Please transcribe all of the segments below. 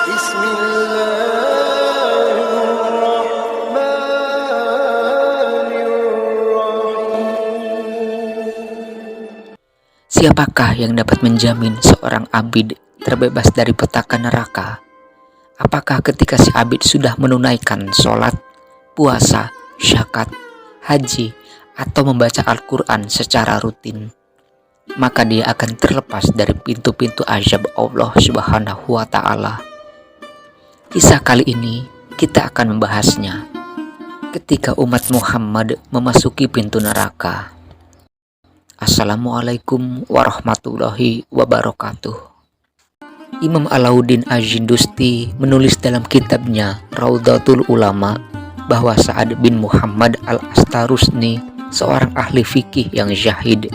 Siapakah yang dapat menjamin seorang abid terbebas dari petaka neraka? Apakah ketika si abid sudah menunaikan sholat, puasa, syakat, haji, atau membaca Al-Quran secara rutin, maka dia akan terlepas dari pintu-pintu azab Allah Subhanahu wa Ta'ala. Kisah kali ini kita akan membahasnya ketika umat Muhammad memasuki pintu neraka. Assalamualaikum warahmatullahi wabarakatuh. Imam Alauddin Azindusti menulis dalam kitabnya Raudhatul Ulama bahwa Sa'ad bin Muhammad al-Astarusni, seorang ahli fikih yang zahid,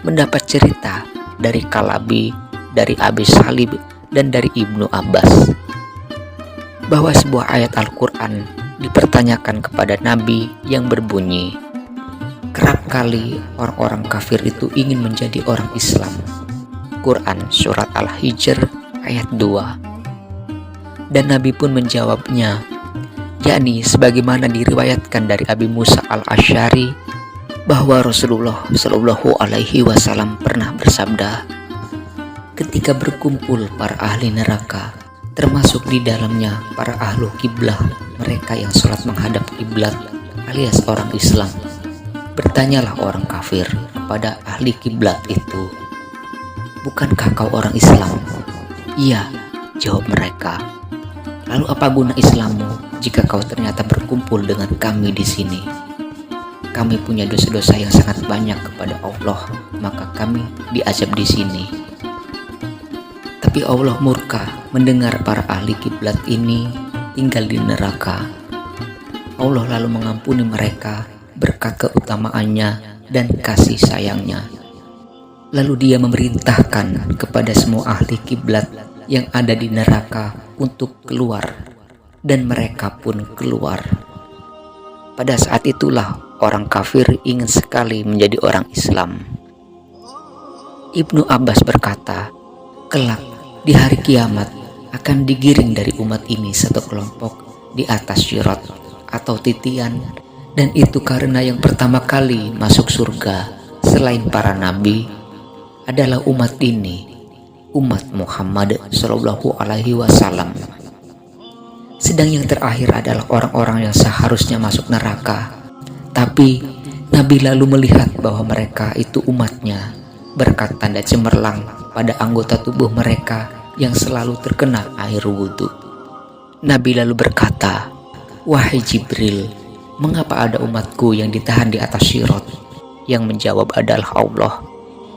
mendapat cerita dari Kalabi, dari Abi Salib, dan dari Ibnu Abbas bahwa sebuah ayat Al-Quran dipertanyakan kepada Nabi yang berbunyi, kerap kali orang-orang kafir itu ingin menjadi orang Islam. Quran Surat Al-Hijr ayat 2. Dan Nabi pun menjawabnya, yakni sebagaimana diriwayatkan dari Abi Musa al-Asy'ari bahwa Rasulullah Shallallahu Alaihi Wasallam pernah bersabda, ketika berkumpul para ahli neraka, termasuk di dalamnya para ahlu kiblah, mereka yang sholat menghadap kiblat alias orang Islam, bertanyalah orang kafir kepada ahli kiblat itu, bukankah kau orang Islam? Iya, jawab mereka. Lalu apa guna Islammu jika kau ternyata berkumpul dengan kami di sini? Kami punya dosa-dosa yang sangat banyak kepada Allah, maka kami diazab di sini. Tapi Allah murka mendengar para ahli kiblat ini tinggal di neraka. Allah lalu mengampuni mereka berkat keutamaannya dan kasih sayangnya. Lalu dia memerintahkan kepada semua ahli kiblat yang ada di neraka untuk keluar, dan mereka pun keluar. Pada saat itulah orang kafir ingin sekali menjadi orang Islam. Ibnu Abbas berkata, kelak di hari kiamat akan digiring dari umat ini satu kelompok di atas syirat atau titian, dan itu karena yang pertama kali masuk surga selain para nabi adalah umat ini, umat Muhammad Shallallahu Alaihi Wasallam. Sedang yang terakhir adalah orang-orang yang seharusnya masuk neraka, tapi Nabi lalu melihat bahwa mereka itu umatnya berkat tanda cemerlang pada anggota tubuh mereka yang selalu terkena air wudhu. Nabi lalu berkata, wahai Jibril, mengapa ada umatku yang ditahan di atas syirat? Yang menjawab adalah Allah,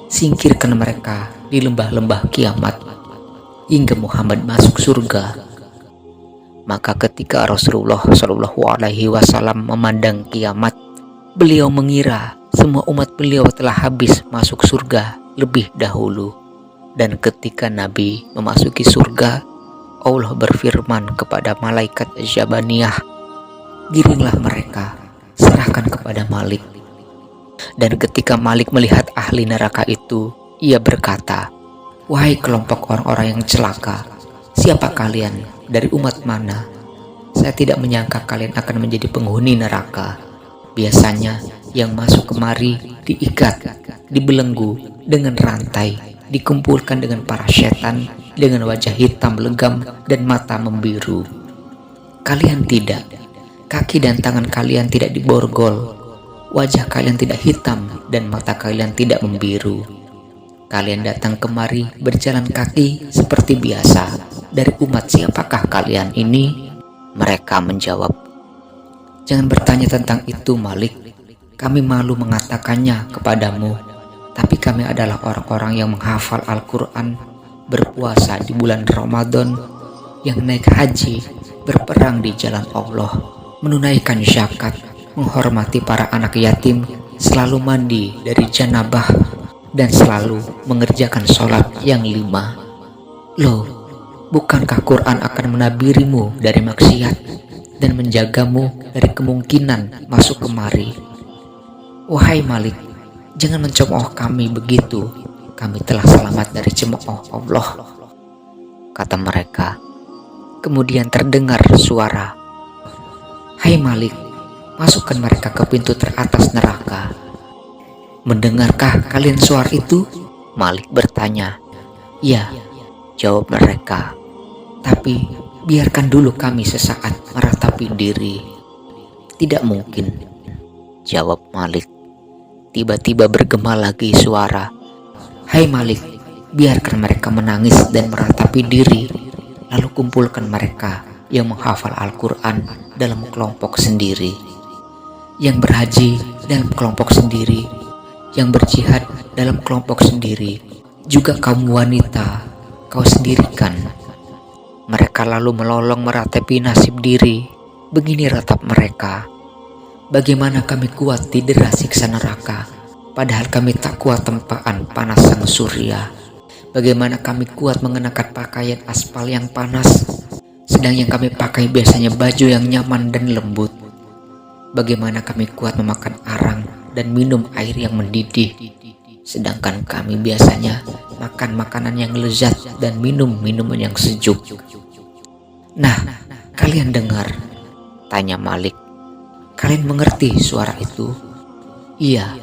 singkirkan mereka di lembah-lembah kiamat hingga Muhammad masuk surga. Maka ketika Rasulullah Shallallahu Alaihi Wasallam memandang kiamat, beliau mengira semua umat beliau telah habis masuk surga lebih dahulu. Dan ketika Nabi memasuki surga, Allah berfirman kepada malaikat Jabaniyah, giringlah mereka, serahkan kepada Malik. Dan ketika Malik melihat ahli neraka itu, ia berkata, wahai kelompok orang-orang yang celaka, siapa kalian? Dari umat mana? Saya tidak menyangka kalian akan menjadi penghuni neraka. Biasanya yang masuk kemari diikat, dibelenggu dengan rantai, dikumpulkan dengan para setan dengan wajah hitam legam dan mata membiru. Kalian tidak. Kaki dan tangan kalian tidak diborgol, wajah kalian tidak hitam dan mata kalian tidak membiru. Kalian datang kemari berjalan kaki seperti biasa. Dari umat siapakah kalian ini? Mereka menjawab, jangan bertanya tentang itu Malik, kami malu mengatakannya kepadamu, tapi kami adalah orang-orang yang menghafal Al-Quran, berpuasa di bulan Ramadan, yang naik haji, berperang di jalan Allah, menunaikan zakat, menghormati para anak yatim, selalu mandi dari janabah, dan selalu mengerjakan sholat yang 5. Loh, bukankah Quran akan menabirimu dari maksiat dan menjagamu dari kemungkinan masuk kemari? Wahai Malik, jangan mencemooh kami begitu, kami telah selamat dari cemooh Allah, kata mereka. Kemudian terdengar suara, "Hai Malik, masukkan mereka ke pintu teratas neraka." "Mendengarkah kalian suara itu?" Malik bertanya. "Ya," jawab mereka. "Tapi biarkan dulu kami sesaat meratapi diri." "Tidak mungkin," jawab Malik. Tiba-tiba bergema lagi suara, "Hai Malik, biarkan mereka menangis dan meratapi diri. Lalu kumpulkan mereka yang menghafal Al-Quran dalam kelompok sendiri, yang berhaji dalam kelompok sendiri, yang berjihad dalam kelompok sendiri, juga kaum wanita kau sendirikan." Mereka lalu melolong meratapi nasib diri. Begini ratap mereka, "Bagaimana kami kuat didera siksa neraka, padahal kami tak kuat tempaan panas sang surya. Bagaimana kami kuat mengenakan pakaian aspal yang panas, sedang yang kami pakai biasanya baju yang nyaman dan lembut. Bagaimana kami kuat memakan arang dan minum air yang mendidih, sedangkan kami biasanya makan makanan yang lezat dan minum minuman yang sejuk." "Nah, kalian dengar?" tanya Malik. "Kalian mengerti suara itu?" "Iya."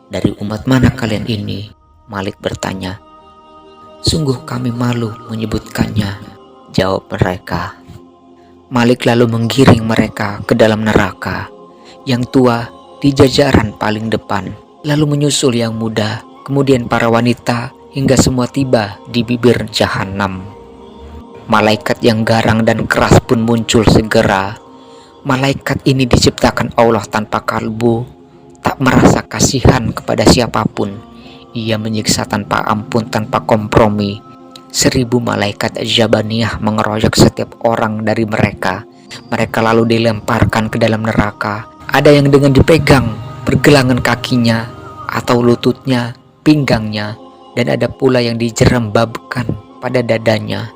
"Dari umat mana kalian ini?" Malik bertanya. "Sungguh kami malu menyebutkannya," jawab mereka. Malik lalu menggiring mereka ke dalam neraka. Yang tua di jajaran paling depan, lalu menyusul yang muda, kemudian para wanita, hingga semua tiba di bibir jahanam. Malaikat yang garang dan keras pun muncul segera. Malaikat ini diciptakan Allah tanpa kalbu, tak merasa kasihan kepada siapapun. Ia menyiksa tanpa ampun, tanpa kompromi. 1000 malaikat Jabaniyah mengeroyok setiap orang dari mereka. Mereka lalu dilemparkan ke dalam neraka. Ada yang dengan dipegang pergelangan kakinya atau lututnya, pinggangnya, dan ada pula yang dijerembabkan pada dadanya.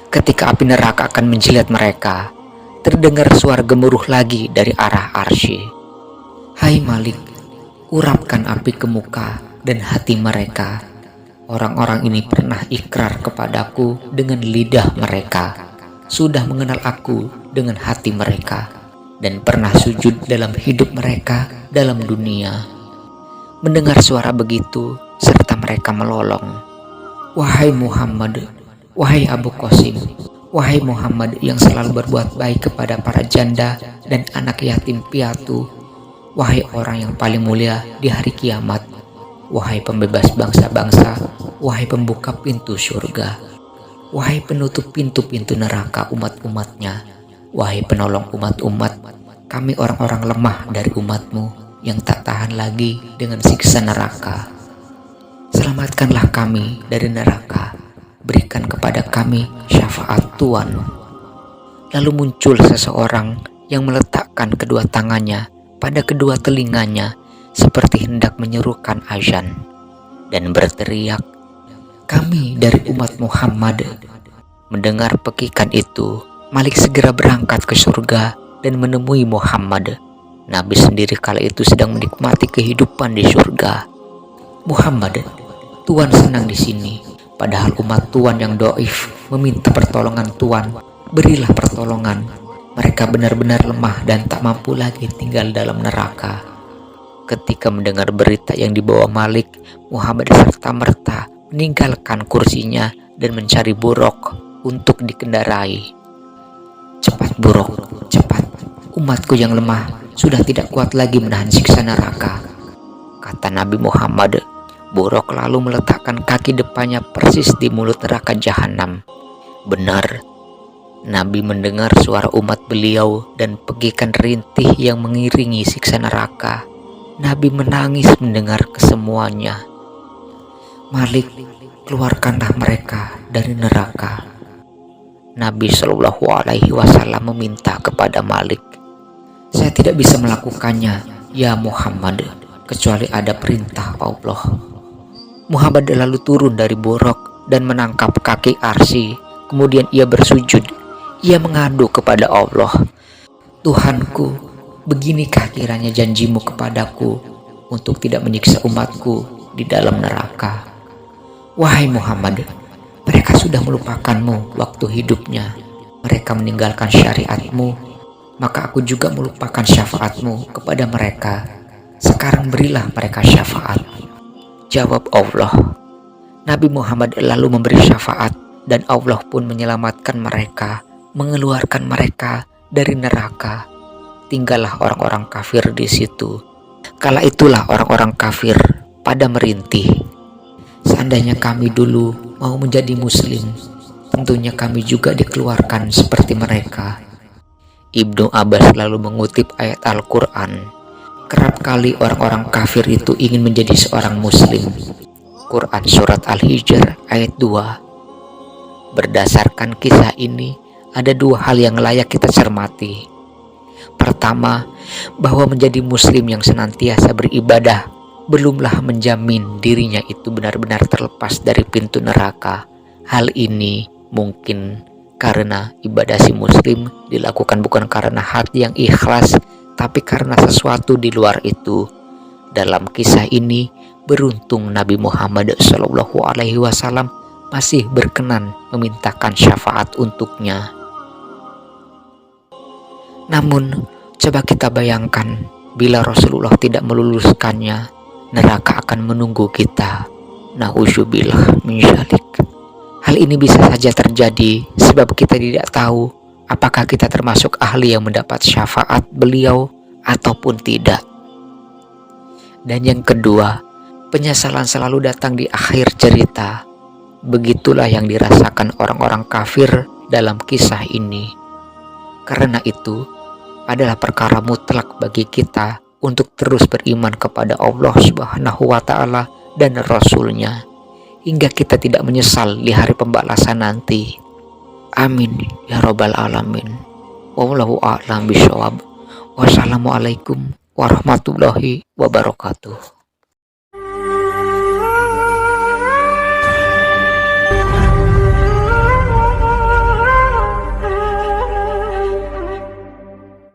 Ketika api neraka akan menjilat mereka, terdengar suara gemuruh lagi dari arah arsy. "Hai Malik, urapkan api ke muka dan hati mereka. Orang-orang ini pernah ikrar kepadaku dengan lidah mereka, sudah mengenal aku dengan hati mereka, dan pernah sujud dalam hidup mereka dalam dunia." Mendengar suara begitu, serta mereka melolong, "Wahai Muhammad, wahai Abu Qasim, wahai Muhammad yang selalu berbuat baik kepada para janda dan anak yatim piatu, wahai orang yang paling mulia di hari kiamat, wahai pembebas bangsa-bangsa, wahai pembuka pintu surga, wahai penutup pintu-pintu neraka umat-umatnya, wahai penolong umat-umat, kami orang-orang lemah dari umatmu yang tak tahan lagi dengan siksa neraka. Selamatkanlah kami dari neraka, berikan kepada kami syafaat Tuhan." Lalu muncul seseorang yang meletakkan kedua tangannya pada kedua telinganya seperti hendak menyerukan azan dan berteriak, "Kami dari umat Muhammad." Mendengar pekikan itu, Malik segera berangkat ke surga dan menemui Muhammad. Nabi sendiri kala itu sedang menikmati kehidupan di surga. "Muhammad, Tuhan senang di sini, padahal umat Tuhan yang doif meminta pertolongan Tuhan. Berilah pertolongan. Mereka benar-benar lemah dan tak mampu lagi tinggal dalam neraka." Ketika mendengar berita yang dibawa Malik, Muhammad serta-merta meninggalkan kursinya dan mencari buruk untuk dikendarai. "Cepat buruk, cepat. Umatku yang lemah sudah tidak kuat lagi menahan siksa neraka," kata Nabi Muhammad. Buruk lalu meletakkan kaki depannya persis di mulut neraka jahanam. Benar, Nabi mendengar suara umat beliau dan pegikan rintih yang mengiringi siksa neraka. Nabi menangis mendengar kesemuanya. "Malik, keluarkanlah mereka dari neraka." Nabi Shallallahu Alaihi Wasallam meminta kepada Malik, "Saya tidak bisa melakukannya, ya Muhammad, kecuali ada perintah Allah." Muhammad lalu turun dari buruk dan menangkap kaki arsy. Kemudian ia bersujud. Ia mengadu kepada Allah, "Tuhanku, beginikah kiranya janjimu kepadaku untuk tidak menyiksa umatku di dalam neraka? Wahai Muhammad, mereka sudah melupakanmu waktu hidupnya, mereka meninggalkan syariatmu, maka aku juga melupakan syafaatmu kepada mereka. Sekarang berilah mereka syafaat. Jawab Allah. Nabi Muhammad lalu memberi syafaat dan Allah pun menyelamatkan mereka, mengeluarkan mereka dari neraka. Tinggallah orang-orang kafir di situ. Kala itulah orang-orang kafir pada merintih. Seandainya kami dulu mau menjadi muslim, tentunya kami juga dikeluarkan seperti mereka. Ibnu Abbas lalu mengutip ayat Al-Quran. Kerap kali orang-orang kafir itu ingin menjadi seorang muslim. Quran Surat Al-Hijr ayat 2. Berdasarkan kisah ini, ada dua hal yang layak kita cermati. Pertama, bahwa menjadi muslim yang senantiasa beribadah belumlah menjamin dirinya itu benar-benar terlepas dari pintu neraka. Hal ini mungkin karena ibadah si muslim dilakukan bukan karena hati yang ikhlas, tapi karena sesuatu di luar itu. Dalam kisah ini, beruntung Nabi Muhammad SAW masih berkenan memintakan syafaat untuknya. Namun, coba kita bayangkan bila Rasulullah tidak meluluskannya, neraka akan menunggu kita. Na'udzubillah min dzalik. Hal ini bisa saja terjadi sebab kita tidak tahu apakah kita termasuk ahli yang mendapat syafaat beliau ataupun tidak. Dan yang kedua, penyesalan selalu datang di akhir cerita. Begitulah yang dirasakan orang-orang kafir dalam kisah ini. Karena itu adalah perkara mutlak bagi kita untuk terus beriman kepada Allah Subhanahu wa Ta'ala dan Rasul-Nya, hingga kita tidak menyesal di hari pembalasan nanti. Amin ya Rabbal Alamin. Wallahu a'lam bishawab. Wassalamualaikum warahmatullahi wabarakatuh.